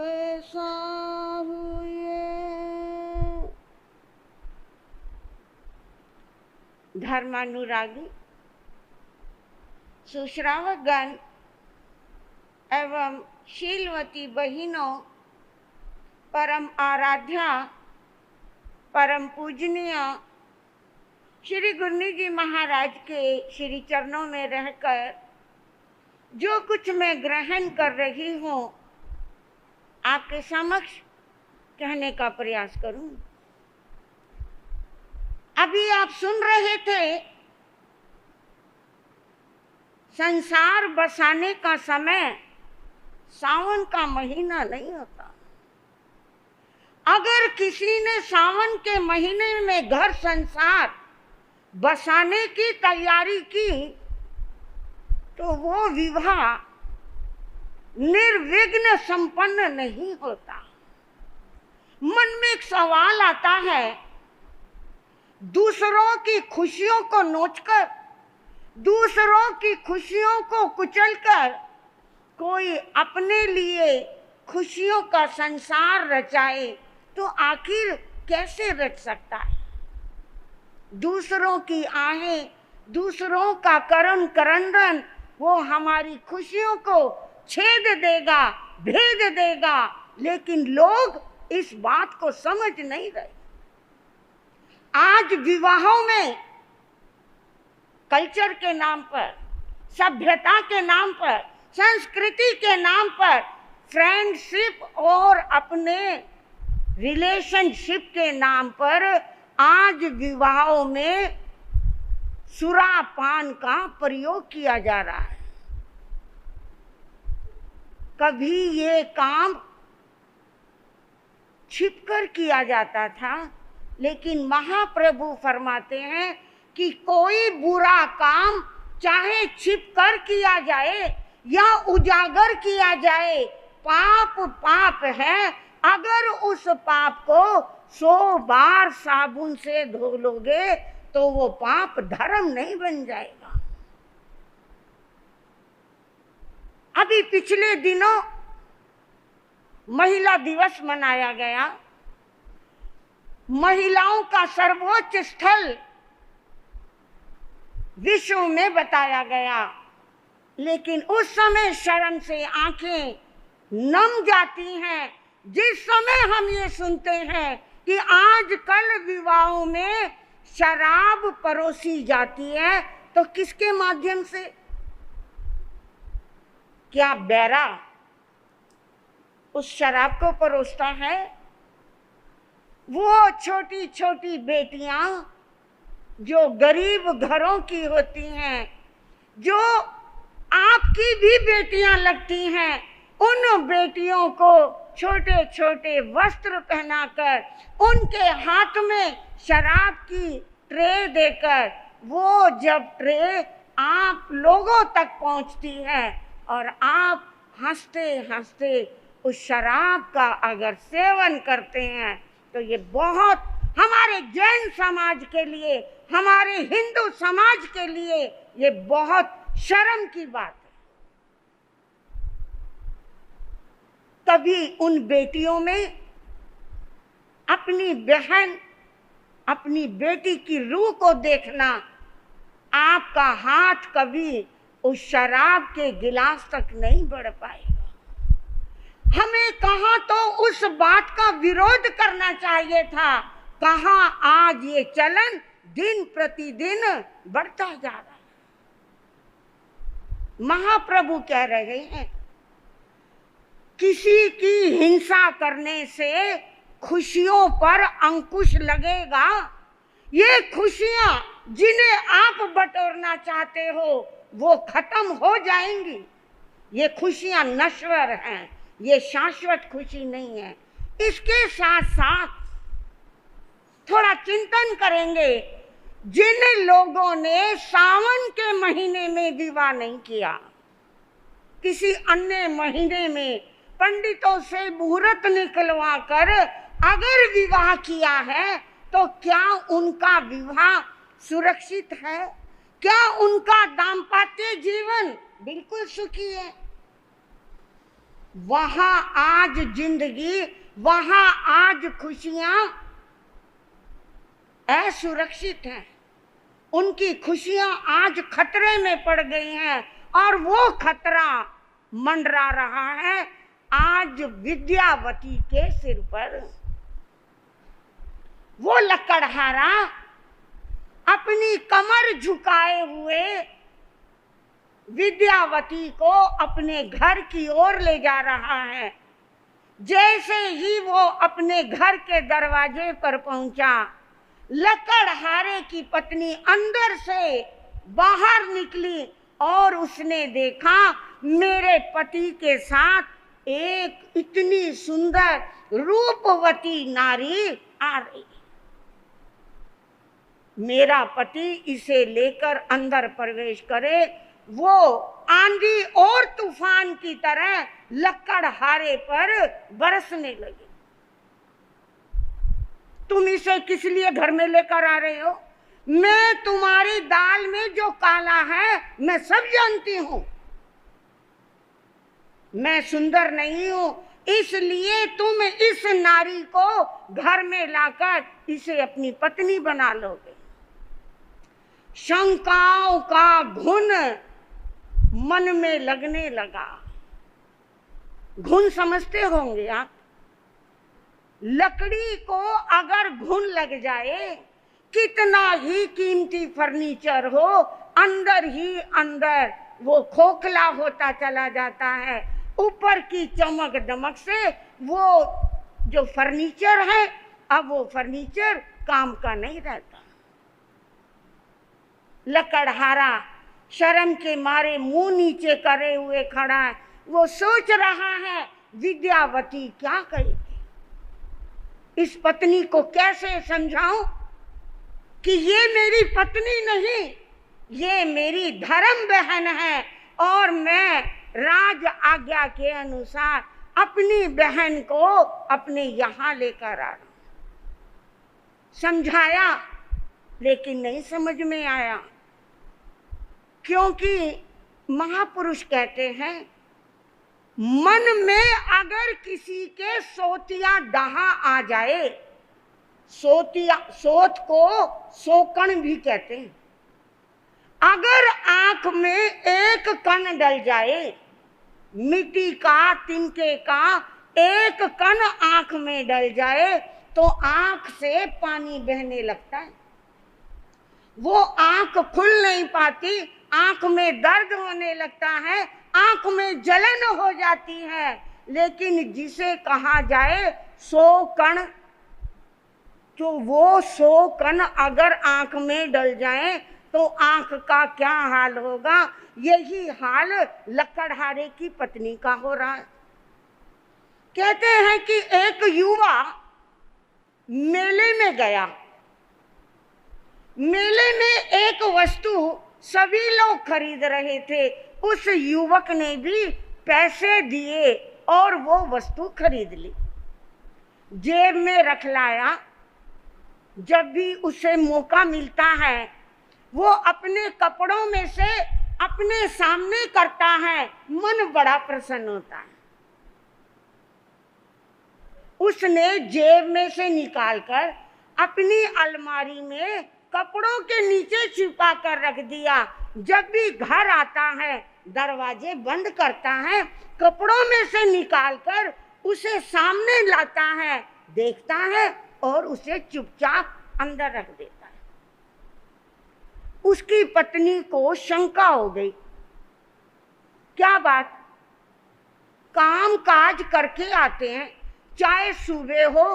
साहुए। धर्मानुरागी सुश्रावकगण एवं शीलवती बहिनों, परम आराध्या, परम पूजनीय श्री गुरनी जी महाराज के श्री चरणों में रहकर जो कुछ मैं ग्रहण कर रही हूँ, आपके समक्ष कहने का प्रयास करूँ। अभी आप सुन रहे थे, संसार बसाने का समय सावन का महीना नहीं होता। अगर किसी ने सावन के महीने में घर संसार बसाने की तैयारी की तो वो विवाह निर्विघ्न संपन्न नहीं होता। मन में एक सवाल आता है, दूसरों की खुशियों को नोचकर, दूसरों की खुशियों को कुचलकर कोई अपने लिए खुशियों का संसार रचाए तो आखिर कैसे रच सकता है? दूसरों की आहें, दूसरों का करन करंदन वो हमारी खुशियों को छेद देगा, भेद देगा, लेकिन लोग इस बात को समझ नहीं रहे। आज विवाहों में कल्चर के नाम पर, सभ्यता के नाम पर, संस्कृति के नाम पर, फ्रेंडशिप और अपने रिलेशनशिप के नाम पर आज विवाहों में सुरापान का प्रयोग किया जा रहा है। कभी ये काम छिपकर किया जाता था, लेकिन महाप्रभु फरमाते हैं कि कोई बुरा काम चाहे छिपकर किया जाए या उजागर किया जाए, पाप पाप है। अगर उस पाप को 100 बार साबुन से धो लोगे तो वो पाप धर्म नहीं बन जाएगा। अभी पिछले दिनों महिला दिवस मनाया गया। महिलाओं का सर्वोच्च स्थल विश्व में बताया गया, लेकिन उस समय शर्म से आंखें नम जाती हैं जिस समय हम ये सुनते हैं कि आजकल विवाहों में शराब परोसी जाती है तो किसके माध्यम से? क्या बैरा उस शराब को परोसता है? वो छोटी छोटी बेटियां जो गरीब घरों की होती हैं, जो आपकी भी बेटियां लगती हैं, उन बेटियों को छोटे छोटे वस्त्र पहनाकर उनके हाथ में शराब की ट्रे देकर, वो जब ट्रे आप लोगों तक पहुंचती है और आप हंसते हंसते उस शराब का अगर सेवन करते हैं, तो ये बहुत हमारे जैन समाज के लिए, हमारे हिंदू समाज के लिए ये बहुत शर्म की बात है। कभी उन बेटियों में अपनी बहन, अपनी बेटी की रूह को देखना, आपका हाथ कभी उस शराब के गिलास तक नहीं बढ़ पाएगा। हमें कहाँ तो उस बात का विरोध करना चाहिए था, कहाँ आज ये चलन दिन प्रतिदिन बढ़ता जा रहा है। महाप्रभु कह रहे हैं, किसी की हिंसा करने से खुशियों पर अंकुश लगेगा। ये खुशियां जिन्हें आप बटोरना चाहते हो वो खत्म हो जाएंगी। ये खुशियां नश्वर हैं, ये शाश्वत खुशी नहीं है। इसके साथ साथ थोड़ा चिंतन करेंगे, जिन लोगों ने सावन के महीने में विवाह नहीं किया, किसी अन्य महीने में पंडितों से मुहूर्त निकलवा कर अगर विवाह किया है, तो क्या उनका विवाह सुरक्षित है? क्या उनका दाम्पत्य जीवन बिल्कुल सुखी है? वहां आज जिंदगी, वहां आज खुशियां असुरक्षित हैं। उनकी खुशियां आज खतरे में पड़ गई हैं और वो खतरा मंडरा रहा है आज विद्यावती के सिर पर। वो लकड़हारा अपनी कमर झुकाए हुए विद्यावती को अपने घर की ओर ले जा रहा है। जैसे ही वो अपने घर के दरवाजे पर पहुंचा, लकड़हारे की पत्नी अंदर से बाहर निकली और उसने देखा मेरे पति के साथ एक इतनी सुंदर रूपवती नारी आ रही। मेरा पति इसे लेकर अंदर प्रवेश करे। वो आंधी और तूफान की तरह लकड़हारे पर बरसने लगी। तुम इसे किस लिए घर में लेकर आ रहे हो? मैं तुम्हारी दाल में जो काला है मैं सब जानती हूं। मैं सुंदर नहीं हूं, इसलिए तुम इस नारी को घर में लाकर इसे अपनी पत्नी बना लोगे। शंकाओं का घुन मन में लगने लगा। घुन समझते होंगे आप? लकड़ी को अगर घुन लग जाए, कितना ही कीमती फर्नीचर हो, अंदर ही अंदर वो खोखला होता चला जाता है। ऊपर की चमक दमक से वो जो फर्नीचर है, अब वो फर्नीचर काम का नहीं रहता। लकड़हारा शर्म के मारे मुंह नीचे करे हुए खड़ा है। वो सोच रहा है विद्यावती क्या करेगी, इस पत्नी को कैसे समझाऊं कि ये मेरी पत्नी नहीं, ये मेरी धर्म बहन है और मैं राज आज्ञा के अनुसार अपनी बहन को अपने यहाँ लेकर आ रहा हूं। समझाया लेकिन नहीं समझ में आया, क्योंकि महापुरुष कहते हैं मन में अगर किसी के सोतिया डहा आ जाए, सोत को सोकन भी कहते हैं, अगर आंख में एक कण डल जाए, मिट्टी का तिनके का एक कण आंख में डल जाए तो आंख से पानी बहने लगता है। वो आंख खुल नहीं पाती, आंख में दर्द होने लगता है, आंख में जलन हो जाती है। लेकिन जिसे कहा जाए 100 कण, तो वो 100 कण अगर आंख में डल जाए तो आंख का क्या हाल होगा। यही हाल लकड़हारे की पत्नी का हो रहा है। कहते हैं कि एक युवा मेले में गया, मेले में एक वस्तु सभी लोग खरीद रहे थे, उस युवक ने भी पैसे दिए और वो वस्तु खरीद ली, जेब में रख लाया। जब भी उसे मौका मिलता है वो अपने कपड़ों में से अपने सामने करता है, मन बड़ा प्रसन्न होता है। उसने जेब में से निकालकर अपनी अलमारी में कपड़ों के नीचे छिपा कर रख दिया। जब भी घर आता है दरवाजे बंद करता है, कपड़ों में से निकालकर उसे सामने लाता है, देखता है और उसे चुपचाप अंदर रख देता है। उसकी पत्नी को शंका हो गई, क्या बात, काम काज करके आते हैं, चाहे सुबह हो,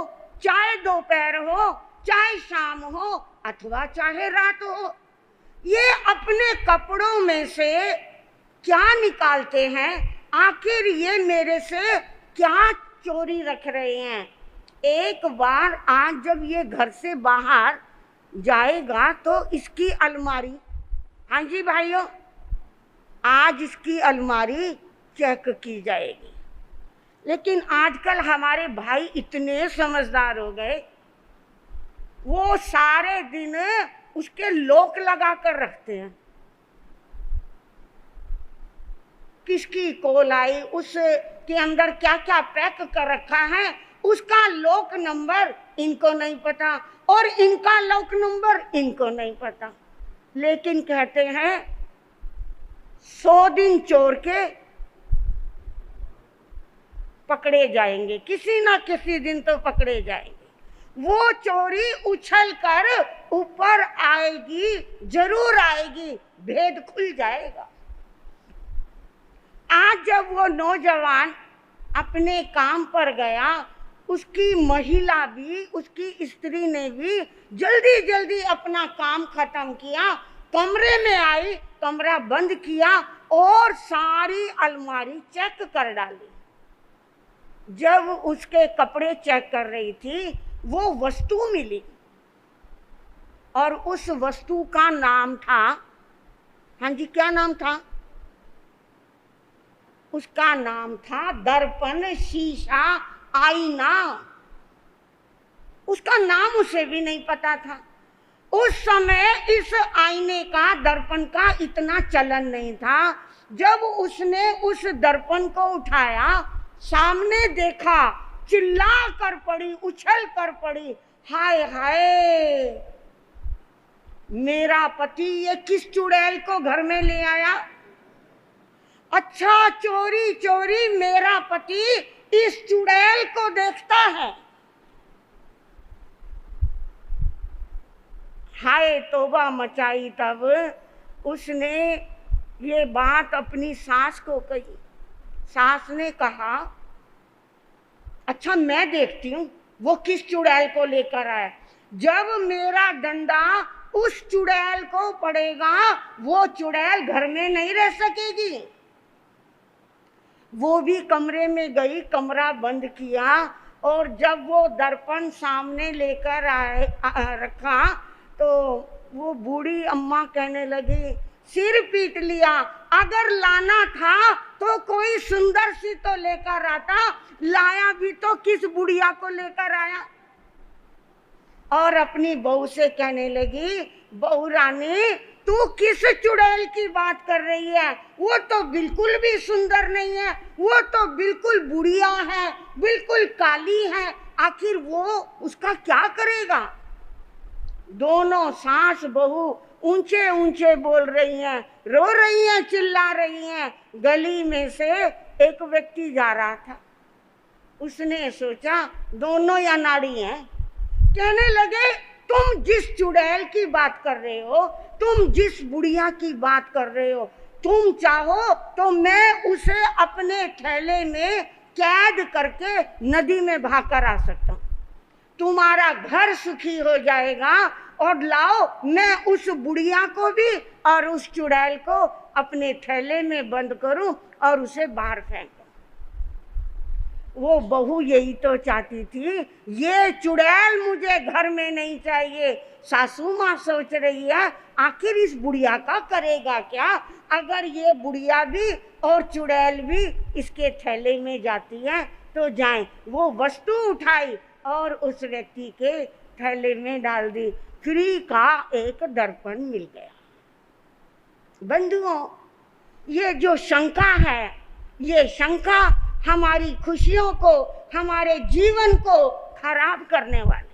चाहे दोपहर हो, चाहे शाम हो अथवा चाहे रात हो, ये अपने कपड़ों में से क्या निकालते हैं, आखिर ये मेरे से क्या चोरी रख रहे हैं। एक बार आज जब ये घर से बाहर जाएगा तो इसकी अलमारी, हाँ जी भाइयों, आज इसकी अलमारी चेक की जाएगी। लेकिन आजकल हमारे भाई इतने समझदार हो गए, वो सारे दिन उसके लॉक लगा कर रखते हैं। किसकी कॉल आई, उसके अंदर क्या क्या पैक कर रखा है, उसका लॉक नंबर इनको नहीं पता और इनका लॉक नंबर इनको नहीं पता। लेकिन कहते हैं 100 दिन चोर के पकड़े जाएंगे, किसी ना किसी दिन तो पकड़े जाएंगे। वो चोरी उछल कर ऊपर आएगी, जरूर आएगी, भेद खुल जाएगा। आज जब वो नौजवान अपने काम पर गया, उसकी महिला भी, उसकी स्त्री ने भी जल्दी जल्दी अपना काम खत्म किया, कमरे में आई, कमरा बंद किया और सारी अलमारी चेक कर डाली। जब उसके कपड़े चेक कर रही थी वो वस्तु मिली और उस वस्तु का नाम था, हाँ जी क्या नाम था, उसका नाम था दर्पण, शीशा, आईना। उसका नाम उसे भी नहीं पता था। उस समय इस आईने का, दर्पण का इतना चलन नहीं था। जब उसने उस दर्पण को उठाया, सामने देखा, चिल्ला कर पड़ी, उछल कर पड़ी, हाय हाय मेरा पति ये किस चुड़ैल को घर में ले आया। अच्छा, चोरी चोरी मेरा पति इस चुड़ैल को देखता है। हाय तौबा मचाई। तब उसने ये बात अपनी सास को कही। सास ने कहा, अच्छा मैं देखती हूँ वो किस चुड़ैल को लेकर आया। जब मेरा डंडा उस चुड़ैल को पड़ेगा, वो चुड़ैल घर में नहीं रह सकेगी। वो भी कमरे में गई, कमरा बंद किया और जब वो दर्पण सामने लेकर रखा तो वो बूढ़ी अम्मा कहने लगी, सिर पीट लिया, अगर लाना था तो कोई सुंदर सी तो लेकर आता, लाया भी तो किस बुढ़िया को लेकर आया। और अपनी बहू से कहने लगी, बहू रानी तू किस चुड़ैल की बात कर रही है, वो तो बिल्कुल भी सुंदर नहीं है, वो तो बिल्कुल बुढ़िया है, बिल्कुल काली है, आखिर वो उसका क्या करेगा। दोनों सास बहू ऊंचे ऊंचे बोल रही हैं, रो रही हैं, चिल्ला रही हैं। गली में से एक व्यक्ति जा रहा था, उसने सोचा दोनों या नाड़ी हैं, कहने लगे तुम जिस चुड़ैल की बात कर रहे हो, तुम जिस बुढ़िया की बात कर रहे हो, तुम चाहो तो मैं उसे अपने थैले में कैद करके नदी में भाकर आ सकता हूं। तुम्हारा घर सुखी हो जाएगा। और लाओ, मैं उस बुढ़िया को भी और उस चुड़ैल को अपने थैले में बंद करूं और उसे बाहर फेंकूं। वो बहू यही तो चाहती थी, ये चुड़ैल मुझे घर में नहीं चाहिए। सासू माँ सोच रही है, आखिर इस बुढ़िया का करेगा क्या? अगर ये बुढ़िया भी और चुड़ैल भी इसके थैले में जाती है तो जाए। वो वस्तु उठाई और उस व्यक्ति के थैले में डाल दी। फ्री का एक दर्पण मिल गया। बंधुओं, ये जो शंका है, ये शंका हमारी खुशियों को, हमारे जीवन को खराब करने वाली।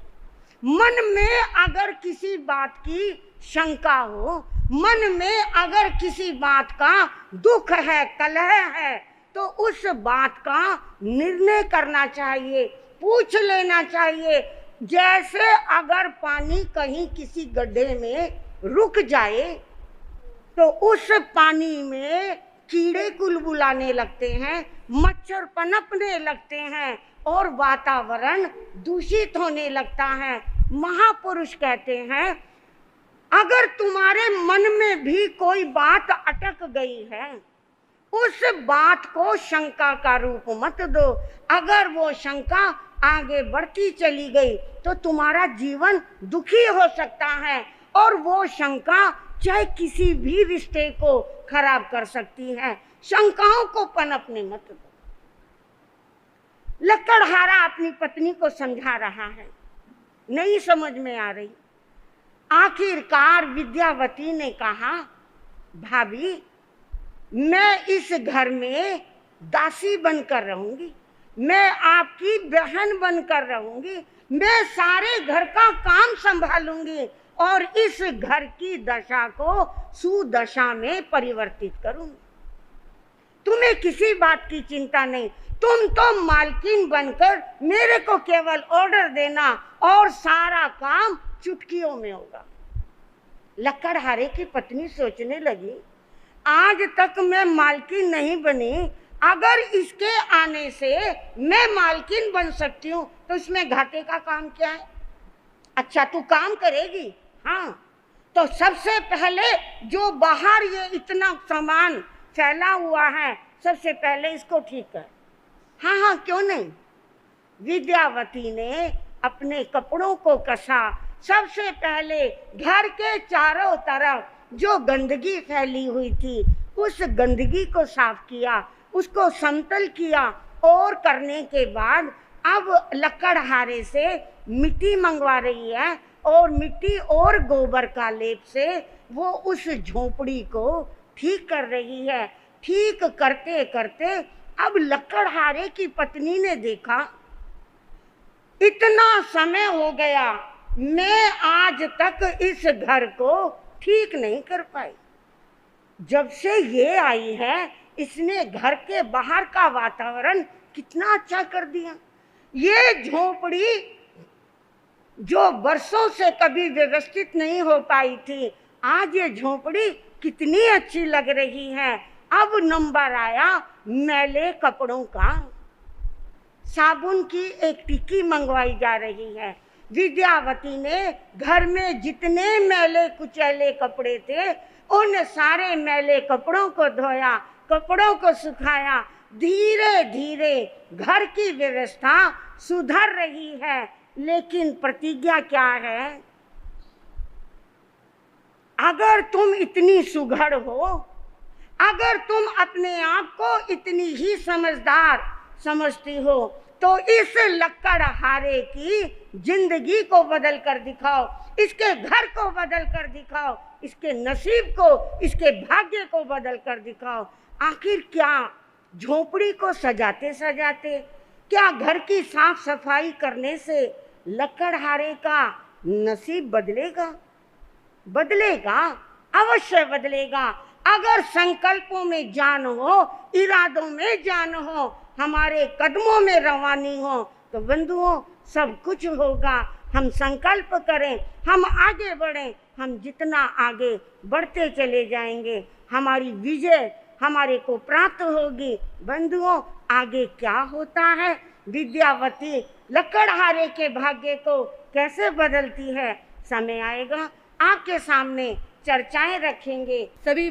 मन में अगर किसी बात की शंका हो, मन में अगर किसी बात का दुख है, कलह है, तो उस बात का निर्णय करना चाहिए, पूछ लेना चाहिए। जैसे अगर पानी कहीं किसी गड्ढे में रुक जाए तो उस पानी में कीड़े कुलबुलाने लगते हैं, मच्छर पनपने लगते हैं और वातावरण दूषित होने लगता है। महापुरुष कहते हैं, अगर तुम्हारे मन में भी कोई बात अटक गई है, उस बात को शंका का रूप मत दो। अगर वो शंका आगे बढ़ती चली गई तो तुम्हारा जीवन दुखी हो सकता है और वो शंका चाहे किसी भी रिश्ते को खराब कर सकती है। शंकाओं को पनपने मत दो। लकड़हारा अपनी पत्नी को समझा रहा है, नहीं समझ में आ रही। आखिरकार विद्यावती ने कहा, भाभी मैं इस घर में दासी बनकर रहूंगी, मैं आपकी बहन बनकर रहूंगी, मैं सारे घर का काम संभालूंगी और इस घर की दशा को सुदशा में परिवर्तित करूंगी। तुम्हें किसी बात की चिंता नहीं, तुम तो मालकिन बनकर मेरे को केवल ऑर्डर देना और सारा काम चुटकियों में होगा। लकड़हारे की पत्नी सोचने लगी, आज तक मैं मालकिन नहीं बनी, अगर इसके आने से मैं मालकिन बन सकती हूँ तो इसमें घाटे का काम क्या है? अच्छा तू काम करेगी? हाँ, तो सबसे पहले जो बाहर ये इतना सामान फैला हुआ है, सबसे पहले इसको ठीक कर। हाँ हाँ, क्यों नहीं। विद्यावती ने अपने कपड़ों को कसा। सबसे पहले घर के चारों तरफ जो गंदगी फैली हुई थी, उस गंदगी को साफ किया, उसको समतल किया और करने के बाद अब लकड़हारे से मिट्टी मंगवा रही है और मिट्टी और गोबर का लेप से वो उस झोपड़ी को ठीक कर रही है। ठीक करते करते अब लकड़हारे की पत्नी ने देखा, इतना समय हो गया, मैं आज तक इस घर को ठीक नहीं कर पाई। जब से ये आई है, इसने घर के बाहर का वातावरण कितना अच्छा कर दिया। ये झोपड़ी जो बरसों से कभी व्यवस्थित नहीं हो पाई थी, आज ये झोपड़ी कितनी अच्छी लग रही है। अब नंबर आया मैले कपड़ों का। साबुन की एक टिक्की मंगवाई जा रही है। विद्यावती ने घर में जितने मैले कुचैले कपड़े थे, उन सारे मैले कपड़ों को धोया, कपड़ों को सुखाया। धीरे धीरे घर की व्यवस्था सुधर रही है, लेकिन प्रतिज्ञा क्या है? अगर तुम इतनी सुघड़ हो, अगर तुम अपने आप को इतनी ही समझदार समझती हो, तो इस लकड़हारे की जिंदगी को बदल कर दिखाओ, इसके घर को बदल कर दिखाओ, इसके नसीब को, इसके भाग्य को बदल कर दिखाओ। आखिर क्या झोपड़ी को सजाते सजाते, क्या घर की साफ सफाई करने से लकड़हारे का नसीब बदलेगा? बदलेगा, अवश्य बदलेगा। अगर संकल्पों में जान हो, इरादों में जान हो, हमारे कदमों में रवानी हो, तो बंधुओं सब कुछ होगा। हम संकल्प करें, हम आगे बढ़ें। हम जितना आगे बढ़ते चले जाएंगे हमारी विजय हमारे को प्राप्त होगी। बंधुओं, आगे क्या होता है, विद्यावती लकड़हारे के भाग्य को कैसे बदलती है, समय आएगा आपके सामने चर्चाएं रखेंगे। सभी